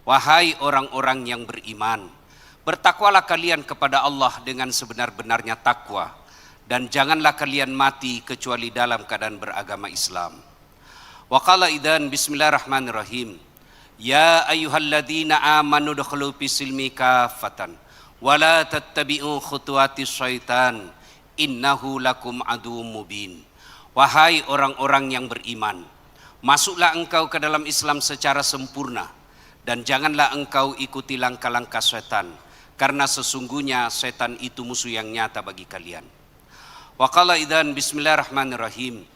Wahai orang-orang yang beriman, bertakwalah kalian kepada Allah dengan sebenar-benarnya takwa, dan janganlah kalian mati kecuali dalam keadaan beragama Islam. Wa qala idzan bismillahirrahmanirrahim. Ya ayyuhalladzina amanu dukhulu fis-silmi kaffatan wa la tattabi'u khutuwatis syaitan innahu lakum aduwwum mubin. Wahai orang-orang yang beriman, masuklah engkau ke dalam Islam secara sempurna, dan janganlah engkau ikuti langkah-langkah setan, karena sesungguhnya setan itu musuh yang nyata bagi kalian. Wa qala idzan bismillahirrahmanirrahim.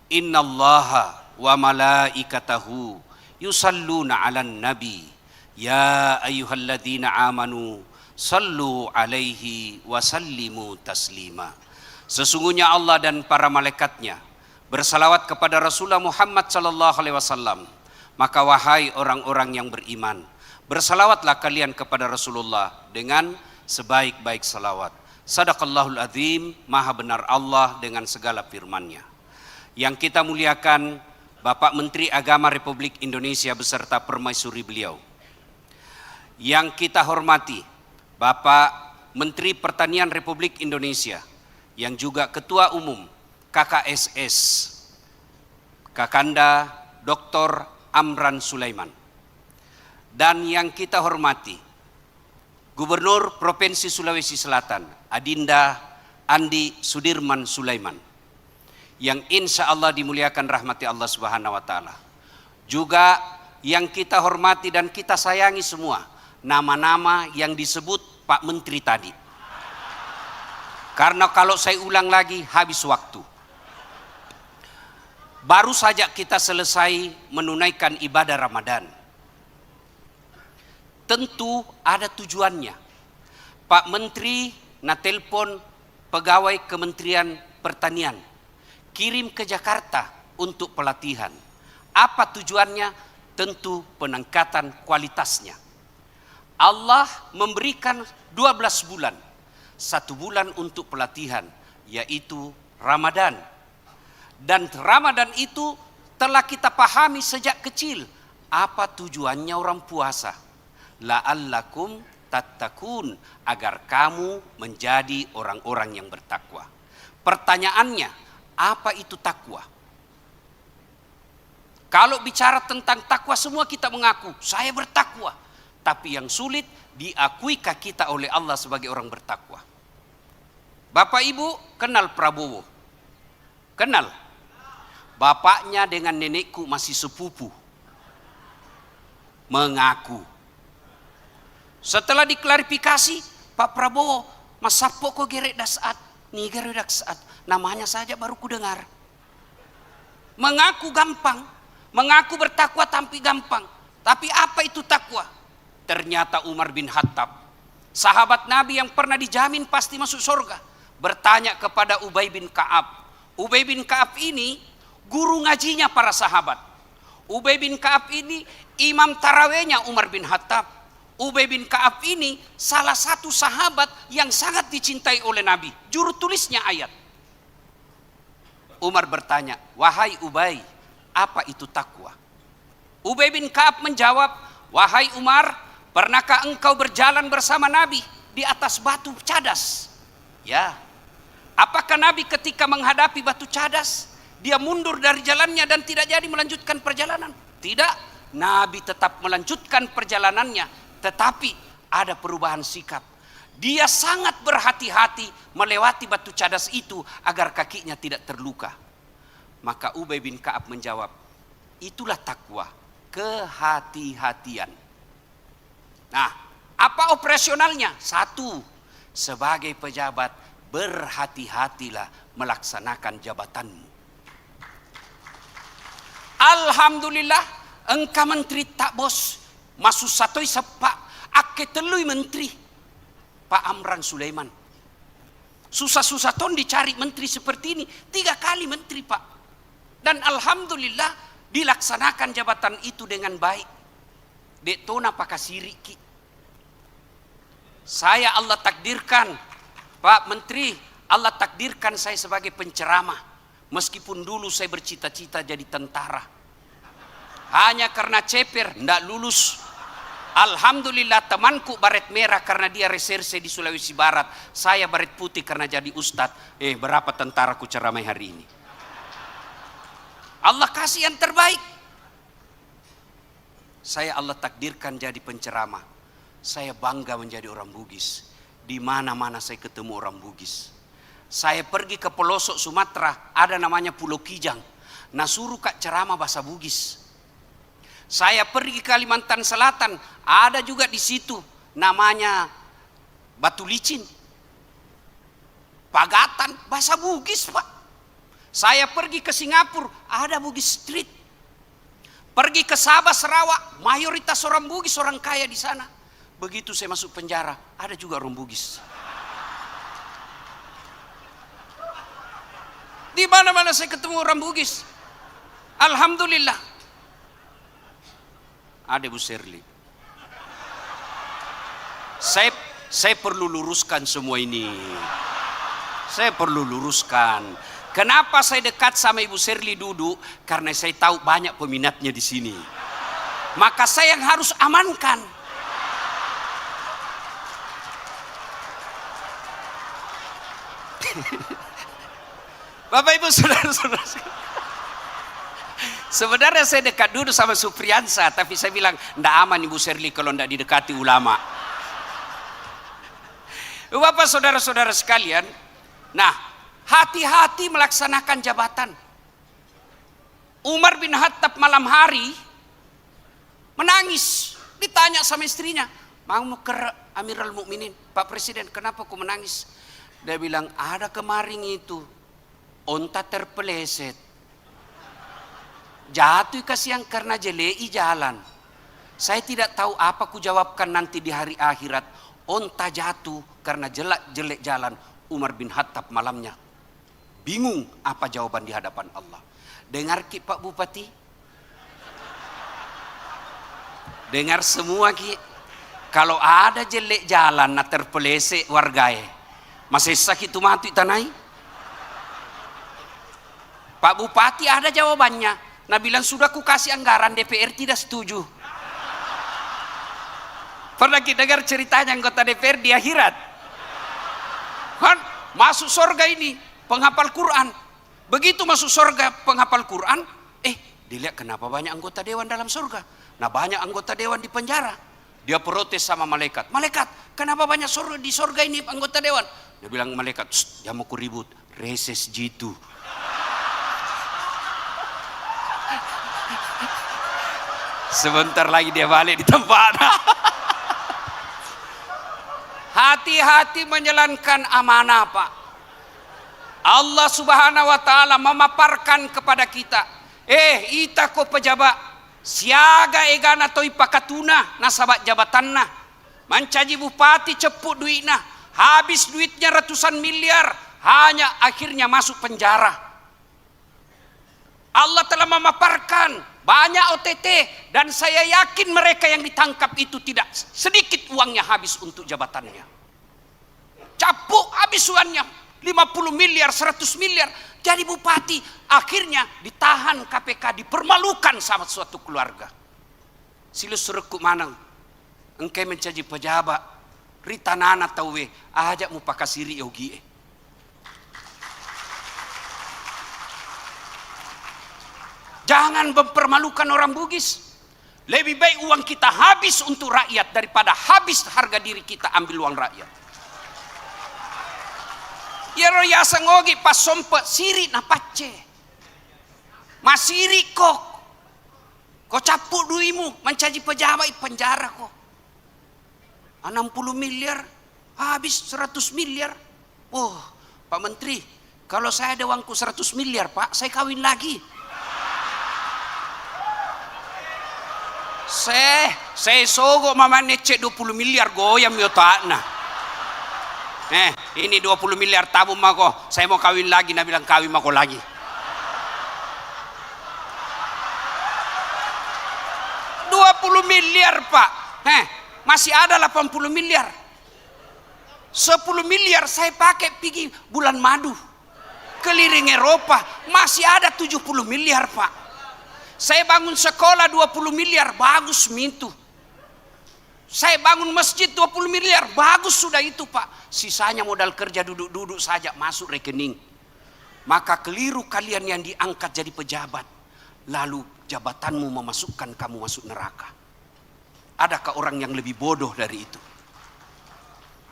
Innallaha wa malaikatahu yusalluna 'alan nabi ya ayyuhalladzina amanu sallu 'alaihi wa sallimu taslima. Sesungguhnya Allah dan para malaikatnya bersalawat kepada Rasulullah Muhammad sallallahu alaihi wasallam. Maka wahai orang-orang yang beriman, bersalawatlah kalian kepada Rasulullah dengan sebaik-baik salawat. Sadaqallahul azim, maha benar Allah dengan segala firman-Nya. Yang kita muliakan Bapak Menteri Agama Republik Indonesia beserta permaisuri beliau. Yang kita hormati Bapak Menteri Pertanian Republik Indonesia, yang juga Ketua Umum KKSS, Kakanda Dr. Amran Sulaiman. Dan yang kita hormati Gubernur Provinsi Sulawesi Selatan, Adinda Andi Sudirman Sulaiman, yang insya Allah dimuliakan rahmati Allah Subhanahu wa Ta'ala. Juga yang kita hormati dan kita sayangi semua nama-nama yang disebut Pak Menteri tadi, karena kalau saya ulang lagi habis waktu. Baru saja kita selesai menunaikan ibadah Ramadan. Tentu ada tujuannya. Pak Menteri natelpon pegawai Kementerian Pertanian, kirim ke Jakarta untuk pelatihan. Apa tujuannya? Tentu peningkatan kualitasnya. Allah memberikan 12 bulan. 1 bulan untuk pelatihan, yaitu Ramadan. Dan Ramadan itu telah kita pahami sejak kecil. Apa tujuannya orang puasa? La'allakum tattaqun, agar kamu menjadi orang-orang yang bertakwa. Pertanyaannya, apa itu takwa? Kalau bicara tentang takwa, semua kita mengaku saya bertakwa, tapi yang sulit diakuikah kita oleh Allah sebagai orang bertakwa? Bapak Ibu kenal Prabowo? Kenal? Bapaknya dengan nenekku masih sepupu. Mengaku. Setelah diklarifikasi, Pak Prabowo, Mas Sapo kok gerek dasat, nih gerek dasat, namanya saja baru ku dengar. Mengaku gampang, mengaku bertakwa tapi gampang. Tapi apa itu takwa? Ternyata Umar bin Khattab, sahabat Nabi yang pernah dijamin pasti masuk surga, bertanya kepada Ubay bin Ka'ab. Ubay bin Ka'ab ini guru ngajinya para sahabat. Ubay bin Ka'ab ini imam tarawehnya Umar bin Khattab. Ubay bin Ka'ab ini salah satu sahabat yang sangat dicintai oleh Nabi, juru tulisnya ayat. Umar bertanya, wahai Ubay, apa itu takwa? Ubay bin Ka'ab menjawab, wahai Umar, pernahkah engkau berjalan bersama Nabi di atas batu cadas? Ya. Apakah Nabi ketika menghadapi batu cadas, dia mundur dari jalannya dan tidak jadi melanjutkan perjalanan? Tidak, Nabi tetap melanjutkan perjalanannya, tetapi ada perubahan sikap. Dia sangat berhati-hati melewati batu cadas itu agar kakinya tidak terluka. Maka Ubay bin Ka'ab menjawab, itulah takwa, kehati-hatian. Nah, apa operasionalnya? 1, sebagai pejabat berhati-hatilah melaksanakan jabatanmu. Alhamdulillah, engkau menteri tak bos, masuk satoi sepak, ake telui menteri, Pak Amran Sulaiman. Susah-susah ton dicari menteri seperti ini, 3 kali menteri Pak. Dan alhamdulillah dilaksanakan jabatan itu dengan baik. Dek tona pakasiriki. Saya Allah takdirkan, Pak Menteri, Allah takdirkan saya sebagai penceramah. Meskipun dulu saya bercita-cita jadi tentara. Hanya karena ceper, tidak lulus. Alhamdulillah temanku baret merah karena dia reserse di Sulawesi Barat. Saya baret putih karena jadi ustadz. Berapa tentaraku ceramai hari ini. Allah kasih yang terbaik. Saya Allah takdirkan jadi penceramah. Saya bangga menjadi orang Bugis. Di mana-mana saya ketemu orang Bugis. Saya pergi ke pelosok Sumatera, ada namanya Pulau Kijang. Nah suruh kak ceramah bahasa Bugis. Saya pergi ke Kalimantan Selatan, ada juga di situ namanya Batu Licin. Pagatan, bahasa Bugis Pak. Saya pergi ke Singapura, ada Bugis Street. Pergi ke Sabah, Sarawak, mayoritas orang Bugis, orang kaya di sana. Begitu saya masuk penjara, ada juga orang Bugis. Di mana-mana saya ketemu orang Bugis. Alhamdulillah. Ada Bu Serli. Saya perlu luruskan semua ini. Saya perlu luruskan. Kenapa saya dekat sama Ibu Serli duduk? Karena saya tahu banyak peminatnya di sini. Maka saya yang harus amankan. Bapak Ibu saudara-saudara, sebenarnya saya dekat dulu sama Supriyansa, tapi saya bilang ndak aman Ibu Serli kalau ndak didekati ulama. Bapak saudara-saudara sekalian, nah hati-hati melaksanakan jabatan. Umar bin Khattab malam hari menangis, ditanya sama istrinya, mau ke Amirul Mukminin, Pak Presiden, kenapa kau menangis? Dia bilang, ada kemarin itu onta terpeleset, jatuh kasihan karena jelei jalan. Saya tidak tahu apa ku jawabkan nanti di hari akhirat. Onta jatuh karena jelek jalan. Umar bin Khattab malamnya bingung apa jawaban di hadapan Allah. Dengar Ki Pak Bupati, dengar semua Ki, kalau ada jelek jalan na terpeleset wargae, masih sakit mati tanai. Pak Bupati ada jawabannya. Nah bilang sudah ku kasih anggaran, DPR tidak setuju. Pernah kita dengar ceritanya anggota DPR di akhirat. Kan masuk surga ini penghafal Quran. Begitu masuk surga penghafal Quran, dilihat kenapa banyak anggota dewan dalam surga. Nah banyak anggota dewan di penjara. Dia protes sama malaikat. Malaikat, kenapa banyak di surga ini anggota dewan? Dia bilang malaikat, jangan mau ku ribut, reses jitu. Sebentar lagi dia balik di tempat. Hati-hati menjalankan amanah Pak. Allah Subhanahu wa taala memaparkan kepada kita, ita ko pejabat siaga egana toi pakatuna nasabat jabatanna. Mancaji bupati ceput duitna, habis duitnya ratusan miliar, hanya akhirnya masuk penjara. Allah telah memaparkan banyak OTT, dan saya yakin mereka yang ditangkap itu tidak sedikit uangnya habis untuk jabatannya. Capuk habis uangnya 50 miliar, 100 miliar. Jadi bupati akhirnya ditahan KPK, dipermalukan sama suatu keluarga. Silus suruhku manang, engkau mencaji pejabat, ritanana tauwe, ajak mu pakasiri yogi. Jangan mempermalukan orang Bugis. Lebih baik uang kita habis untuk rakyat daripada habis harga diri kita ambil uang rakyat. Ya roya sangogi pas sompet siri na pace. Masiri kok. Kau capuk duimu mencaji pejabat penjara kok. 60 miliar habis 100 miliar. Oh, Pak Menteri, kalau saya ada uangku 100 miliar, Pak, saya kawin lagi. Saya sogo mama necek 20 miliar goyam yo takna. Ini 20 miliar tabung mako. Saya mau kawin lagi, nah bilang kawin mako lagi. Miliar Pak. Masih ada 80 miliar. 10 miliar saya pakai pergi bulan madu. Keliling Eropa. Masih ada 70 miliar Pak. Saya bangun sekolah 20 miliar, bagus mintu. Saya bangun masjid 20 miliar, bagus sudah itu Pak. Sisanya modal kerja duduk-duduk saja masuk rekening. Maka keliru kalian yang diangkat jadi pejabat, lalu jabatanmu memasukkan kamu masuk neraka. Adakah orang yang lebih bodoh dari itu?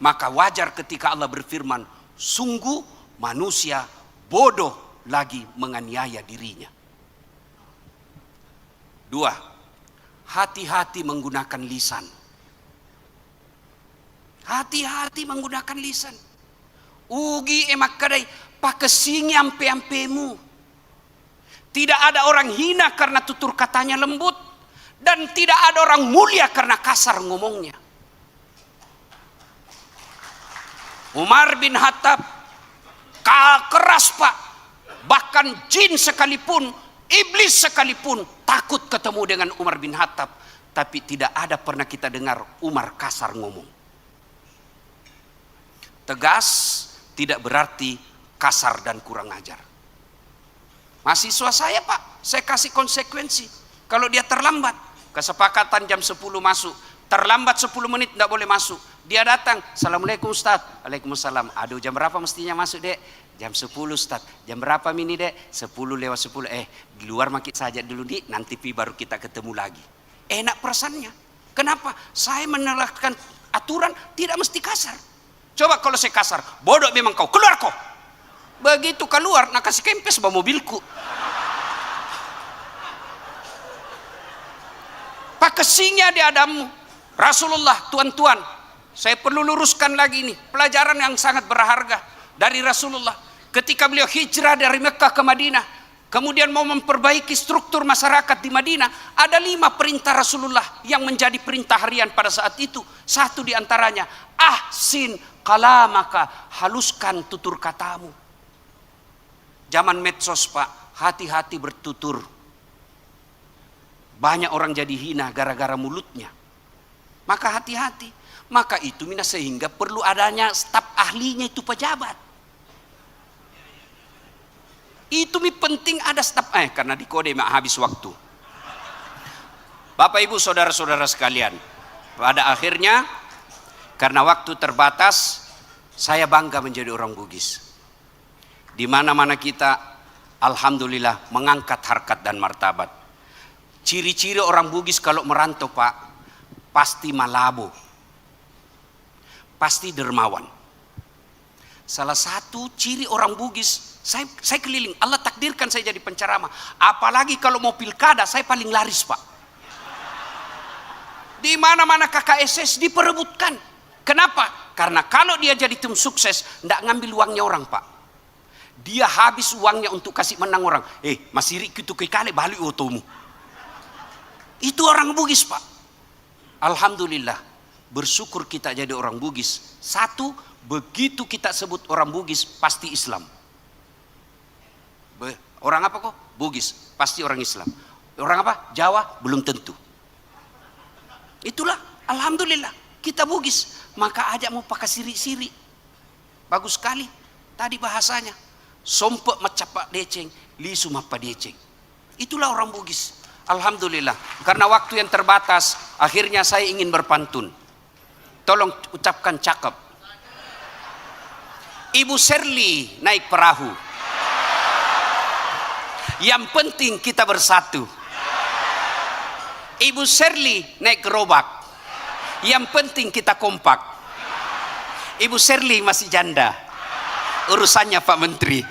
Maka wajar ketika Allah berfirman, sungguh manusia bodoh lagi menganiaya dirinya. 2. Hati-hati menggunakan lisan. Hati-hati menggunakan lisan. Ugi emak kadai pakesingi ampe-ampemu. Tidak ada orang hina karena tutur katanya lembut, dan tidak ada orang mulia karena kasar ngomongnya. Umar bin Khattab keras Pak. Bahkan jin sekalipun, iblis sekalipun takut ketemu dengan Umar bin Khattab. Tapi tidak ada pernah kita dengar Umar kasar ngomong. Tegas tidak berarti kasar dan kurang ajar. Mahasiswa saya Pak, saya kasih konsekuensi. Kalau dia terlambat, kesepakatan jam 10 masuk, terlambat 10 menit tidak boleh masuk. Dia datang, Assalamualaikum Ustaz. Waalaikumsalam. Aduh, jam berapa mestinya masuk dek? Jam 10 Ustaz. Jam berapa mini dek? 10 lewat 10. Di luar makin saja dulu dik, nanti baru kita ketemu lagi. Enak perasaannya. Kenapa? Saya menerapkan aturan tidak mesti kasar. Coba kalau saya kasar, bodoh memang kau, keluar kau. Begitu keluar, nak kasih kempes bawa mobilku. Pakesinya di adamu. Rasulullah, tuan-tuan, saya perlu luruskan lagi ini pelajaran yang sangat berharga dari Rasulullah. Ketika beliau hijrah dari Mekah ke Madinah, kemudian mau memperbaiki struktur masyarakat di Madinah, ada 5 perintah Rasulullah yang menjadi perintah harian pada saat itu. Satu di antaranya, ahsin kalamaka, haluskan tutur katamu. Zaman medsos Pak, hati-hati bertutur. Banyak orang jadi hina gara-gara mulutnya. Maka hati-hati. Maka itu sehingga perlu adanya staf ahlinya itu pejabat. Itu penting ada staf karena di kode habis waktu. Bapak Ibu saudara-saudara sekalian, pada akhirnya karena waktu terbatas, saya bangga menjadi orang Bugis. Di mana-mana kita alhamdulillah mengangkat harkat dan martabat. Ciri-ciri orang Bugis kalau merantau Pak, pasti malabo, pasti dermawan. Salah satu ciri orang Bugis, saya keliling, Allah takdirkan saya jadi penceramah. Apalagi kalau mau pilkada, saya paling laris Pak. Di mana-mana KKSS diperebutkan. Kenapa? Karena kalau dia jadi tim sukses, tidak ngambil uangnya orang Pak. Dia habis uangnya untuk kasih menang orang. Masih rik itu kekale balik otomu. Itu orang Bugis Pak. Alhamdulillah, bersyukur kita jadi orang Bugis. Satu, begitu kita sebut orang Bugis pasti Islam. Orang apa kok? Bugis, pasti orang Islam. Orang apa? Jawa, belum tentu. Itulah, alhamdulillah, kita Bugis. Maka ajak mau pakai siri-siri. Bagus sekali tadi bahasanya. Sompek macapak deceng, lisu mapa deceng. Itulah orang Bugis. Alhamdulillah. Karena waktu yang terbatas, akhirnya saya ingin berpantun. Tolong ucapkan cakep. Ibu Serli naik perahu. Yang penting kita bersatu. Ibu Serli naik gerobak. Yang penting kita kompak. Ibu Serli masih janda. Urusannya Pak Menteri.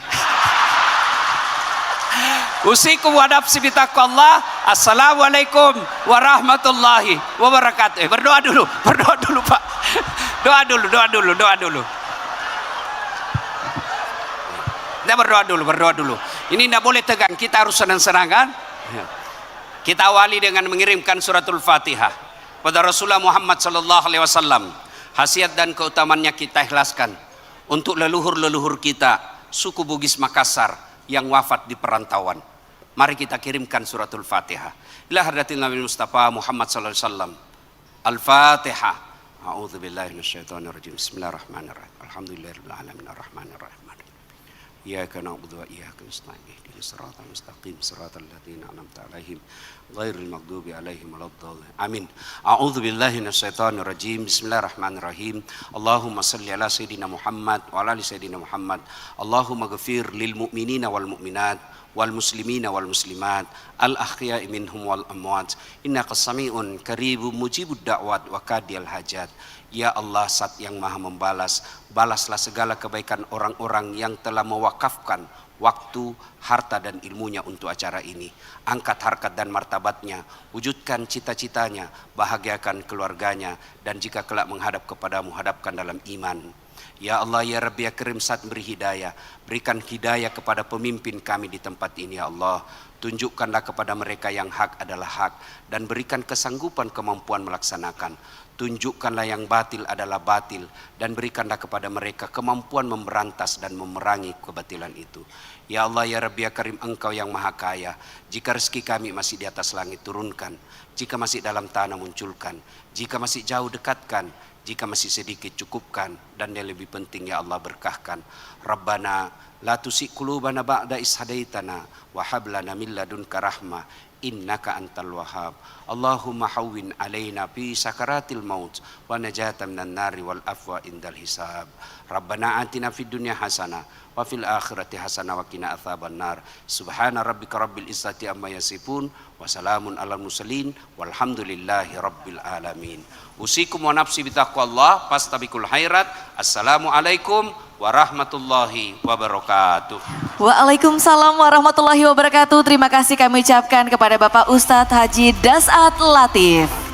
Usikum wa nafsi bitaqwallah. Assalamualaikum warahmatullahi wabarakatuh. Berdoa dulu Pak. Doa dulu. Kita berdoa dulu. Ini tidak boleh tegang, kita harus senang-senang kan? Kita awali dengan mengirimkan suratul Fatihah pada Rasulullah Muhammad sallallahu alaihi wasallam. Khasiat dan keutamannya kita ikhlaskan untuk leluhur-leluhur kita, suku Bugis Makassar yang wafat di perantauan. Mari kita kirimkan suratul Fatihah. Ila hadratil Nabi Mustafa Muhammad sallallahu alaihi wasallam. Al-Fatihah. A'udzubillahi minasyaitonir rajim. Bismillahirrahmanirrahim. Alhamdulillahirabbil alamin arrahmanirrahim. إياك نعبد وإياك نستعين اهدنا الصراط المستقيم صراط الذين أنعمت عليهم غير المغضوب عليهم ولا الضالين آمين. أعوذ بالله من الشيطان الرجيم. بسم الله الرحمن الرحيم. اللهم صل على سيدنا محمد وعلى آل سيدنا محمد. اللهم اغفر للمؤمنين والمؤمنات والمسلمين والmuslimat al-ahya'i minhum wal amwat innaka sami'un qaribun mujibud da'wat wa qadiyal hajat. Ya Allah, Zat yang Maha membalas, balaslah segala kebaikan orang-orang yang telah mewakafkan waktu, harta dan ilmunya untuk acara ini. Angkat harkat dan martabatnya, wujudkan cita-citanya, bahagiakan keluarganya, dan jika kelak menghadap kepadamu, hadapkan dalam iman. Ya Allah, ya Rabbi, ya Karim, Saat beri hidayah, berikan hidayah kepada pemimpin kami di tempat ini ya Allah. Tunjukkanlah kepada mereka yang hak adalah hak, dan berikan kesanggupan kemampuan melaksanakan. Tunjukkanlah yang batil adalah batil, dan berikanlah kepada mereka kemampuan memberantas dan memerangi kebatilan itu. Ya Allah, ya Rabbi, ya Karim, Engkau yang Maha Kaya. Jika rezeki kami masih di atas langit, turunkan. Jika masih dalam tanah, munculkan. Jika masih jauh, dekatkan. Jika masih sedikit, cukupkan. Dan yang lebih penting ya Allah, berkahkan. Rabbana la tusi qulubana ba'da is hadaitana wa hab lana min ladunka rahmah innaka antal wahhab. Allahumma hawwin alaina fi sakaratil maut wa najatan minan nari wal afwa indal hisab. Rabbana atina fid dunya hasanah wa fil akhirati hasanah wa qina adzabannar. Subhana rabbika rabbil izzati amma yasifun wa salamun alal mursalin walhamdulillahi rabbil alamin. Usikum wa nafsi bitaqwallah fastabiqul khairat. Assalamualaikum warahmatullahi wabarakatuh. Waalaikumsalam warahmatullahi wabarakatuh. Terima kasih kami ucapkan kepada Bapak Ustadz Haji Das'at Latif.